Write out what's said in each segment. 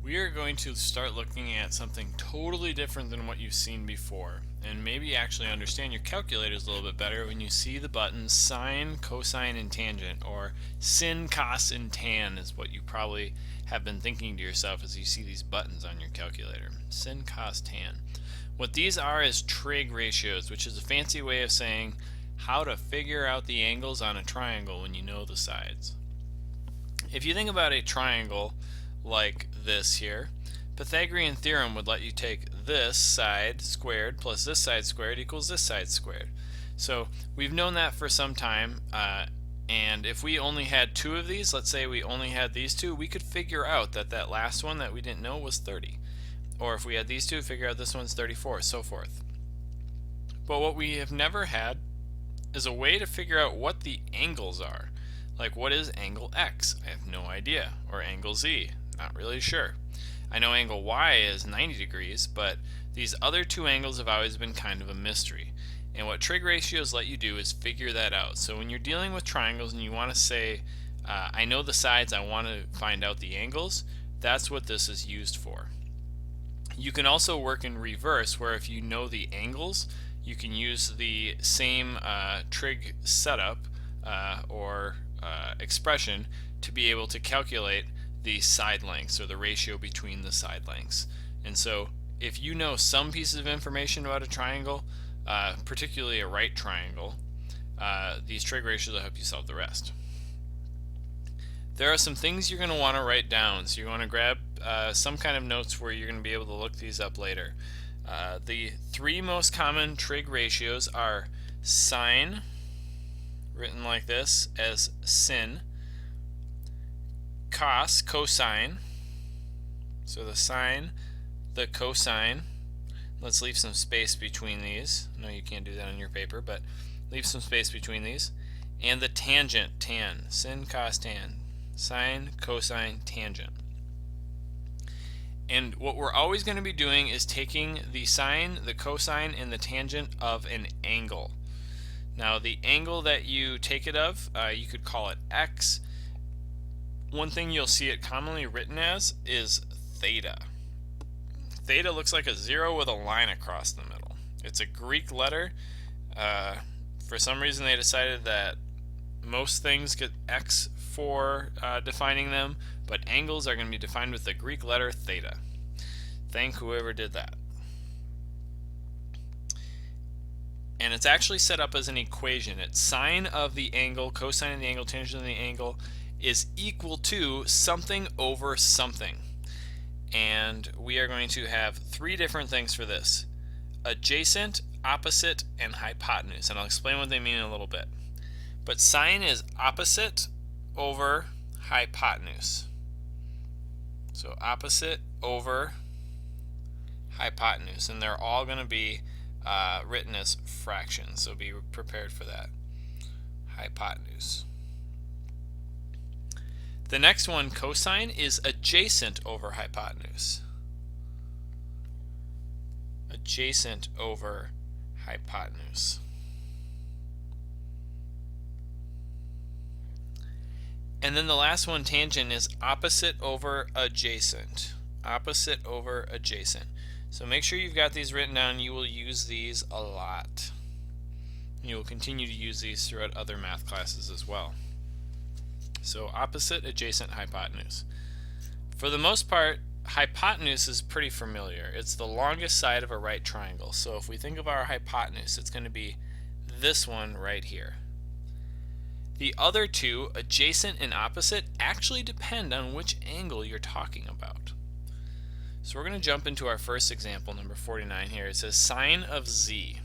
We are going to start looking at something totally different than what you've seen before, and maybe actually understand your calculators a little bit better when you see the buttons sine, cosine, and tangent, or sin, cos, and tan is what you probably have been thinking to yourself as you see these buttons on your calculator. Sin, cos, tan. What these are is trig ratios, which is a fancy way of saying how to figure out the angles on a triangle when you know the sides. If you think about a triangle like this here, Pythagorean theorem would let you take this side squared plus this side squared equals this side squared. So we've known that for some time, and if we only had two of these, let's say we only had these two, we could figure out that that last one that we didn't know was 30. Or if we had these two, figure out this one's 34, so forth. But what we have never had is a way to figure out what the angles are. Like, what is angle X? I have no idea. Or angle Z? Not really sure. I know angle Y is 90 degrees, but these other two angles have always been kind of a mystery. And what trig ratios let you do is figure that out. So when you're dealing with triangles and you want to say, I know the sides, I want to find out the angles, that's what this is used for. You can also work in reverse, where if you know the angles, you can use the same trig setup or expression to be able to calculate the side lengths or the ratio between the side lengths. And so if you know some pieces of information about a triangle, particularly a right triangle, these trig ratios will help you solve the rest. There are some things you're going to want to write down, so you want to grab some kind of notes where you're going to be able to look these up later. The three most common trig ratios are sine, written like this as sin, cos, cosine, so the sine, the cosine. Let's leave some space between these. I know you can't do that on your paper, but leave some space between these. And the tangent, tan, sin, cos, tan, sine, cosine, tangent. And what we're always going to be doing is taking the sine, the cosine, and the tangent of an angle. Now the angle that you take it of, you could call it x. One thing you'll see it commonly written as is theta. Theta looks like a zero with a line across the middle. It's a Greek letter. For some reason they decided that most things get x for defining them, but angles are going to be defined with the Greek letter theta. Thank whoever did that. And it's actually set up as an equation. It's sine of the angle, cosine of the angle, tangent of the angle is equal to something over something. And we are going to have three different things for this: adjacent, opposite, and hypotenuse. And I'll explain what they mean in a little bit. But sine is opposite over hypotenuse. So opposite over hypotenuse. And they're all going to be written as fractions. So be prepared for that. Hypotenuse. The next one, cosine, is adjacent over hypotenuse. Adjacent over hypotenuse. And then the last one, tangent, is opposite over adjacent. Opposite over adjacent. So make sure you've got these written down. You will use these a lot. You will continue to use these throughout other math classes as well. So opposite, adjacent, hypotenuse. For the most part, hypotenuse is pretty familiar. It's the longest side of a right triangle. So if we think of our hypotenuse, it's going to be this one right here. The other two, adjacent and opposite, actually depend on which angle you're talking about. So we're going to jump into our first example, number 49 here. It says sine of z,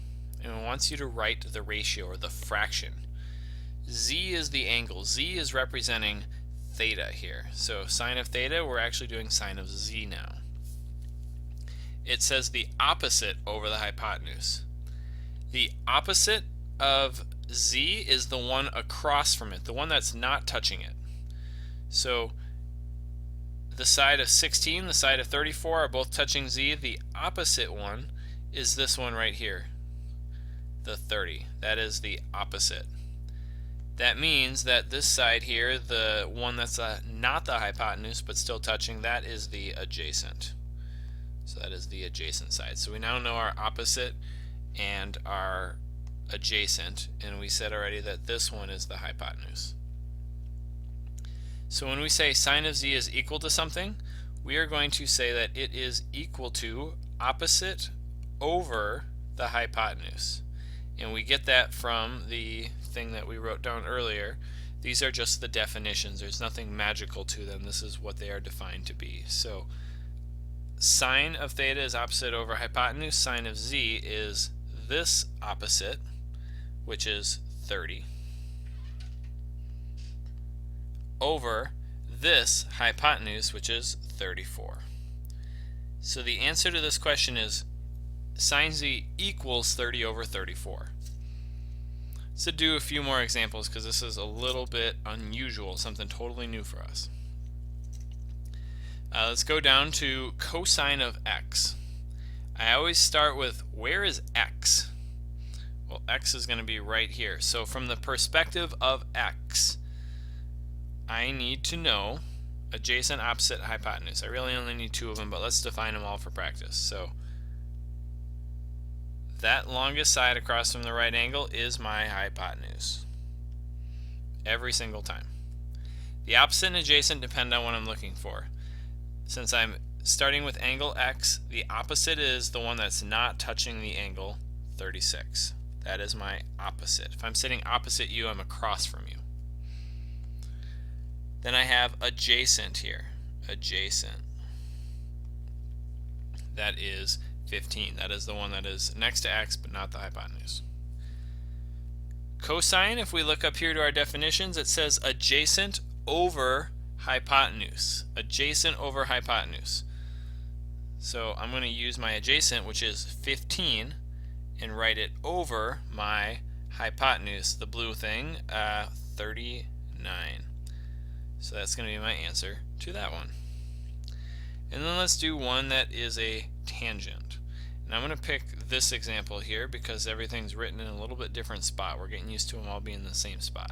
and it wants you to write the ratio or the fraction. Z is the angle. Z is representing theta here. So sine of theta, we're actually doing sine of z now. It says the opposite over the hypotenuse. The opposite of z is the one across from it, the one that's not touching it. So the side of 16, the side of 34 are both touching z. The opposite one is this one right here, the 30. That is the opposite. That means that this side here, the one that's not the hypotenuse but still touching, that is the adjacent. So that is the adjacent side. So we now know our opposite and our adjacent, and we said already that this one is the hypotenuse. So when we say sine of z is equal to something, we are going to say that it is equal to opposite over the hypotenuse. And we get that from the thing that we wrote down earlier. These are just the definitions. There's nothing magical to them. This is what they are defined to be. So sine of theta is opposite over hypotenuse. Sine of z is this opposite, which is 30, over this hypotenuse, which is 34. So the answer to this question is sine z equals 30 over 34. So do a few more examples because this is a little bit unusual, something totally new for us. Let's go down to cosine of x. I always start with, where is x? Well, x is going to be right here. So from the perspective of x, I need to know adjacent, opposite, hypotenuse. I really only need two of them, but let's define them all for practice. So that longest side across from the right angle is my hypotenuse. Every single time. The opposite and adjacent depend on what I'm looking for. Since I'm starting with angle x, the opposite is the one that's not touching the angle, 36. That is my opposite. If I'm sitting opposite you, I'm across from you. Then I have adjacent here. Adjacent. That is 15. That is the one that is next to x but not the hypotenuse. Cosine, if we look up here to our definitions, it says adjacent over hypotenuse. Adjacent over hypotenuse. So I'm going to use my adjacent, which is 15, and write it over my hypotenuse, the blue thing, 39. So that's going to be my answer to that one. And then let's do one that is a tangent. And I'm going to pick this example here because everything's written in a little bit different spot. We're getting used to them all being in the same spot.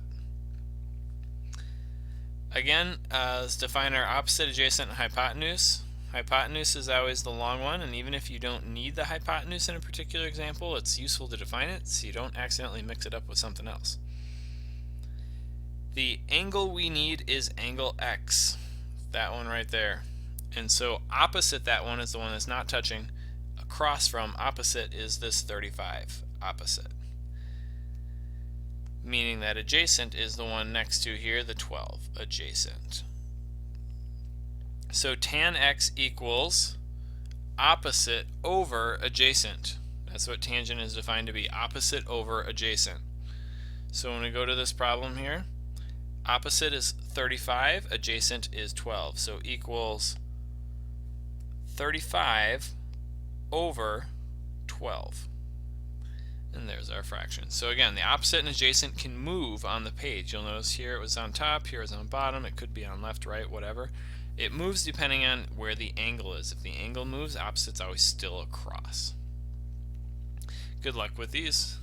Again, let's define our opposite, adjacent, and hypotenuse. Hypotenuse is always the long one, and even if you don't need the hypotenuse in a particular example, it's useful to define it so you don't accidentally mix it up with something else. The angle we need is angle x, that one right there. And so opposite that one is the one that's not touching. Across from opposite is this 35, opposite. Meaning that adjacent is the one next to here, the 12, adjacent. So tan x equals opposite over adjacent. That's what tangent is defined to be, opposite over adjacent. So when we go to this problem here, opposite is 35, adjacent is 12. So equals 35 over 12. And there's our fraction. So again, the opposite and adjacent can move on the page. You'll notice here it was on top, here it was on bottom, it could be on left, right, whatever. It moves depending on where the angle is. If the angle moves, opposite's always still across. Good luck with these.